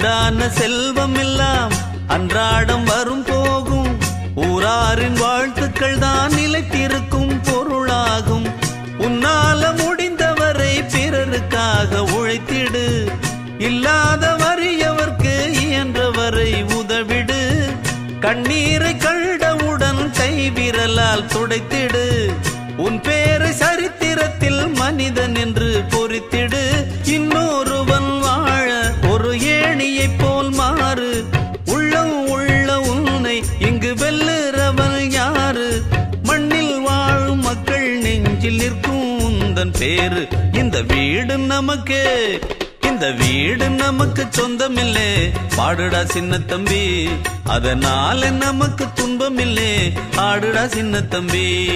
உண்டான செல்வம் எல்லாம் அன்றாடம் வரும் போகும். ஊராரின் வாழ்த்துக்கள் தான் நிலைத்திருக்கும் பொருளாகும். உன்னால முடிந்தவரை பிறருக்காக உழைத்திடு. இல்லாத வறியவர்க்கு இயன்றவரை உதவிடு. கண்ணீரை கண்டவுடன் கைவிரலால் துடைத்திடு. உன் பேரை சரித்திரத்தில் மனிதன் என்று பொறித்திடு. இன்னொருவன் வாழ ஒரு ஏணியைப் போல் மாறு. உள்ளம் உள்ள உன்னை இங்கு வெல்லுறவன் யாரு? மண்ணில் வாழும் மக்கள் நெஞ்சில் நிற்கும் உந்தன் பேரு. இந்த வீடு நமக்கு, இந்த வீடு நமக்கு சொந்தமில்லே. பாடுடா சின்ன தம்பி, அதனால நமக்கு துன்பமில்லே. ஆடுடா சின்ன தம்பி.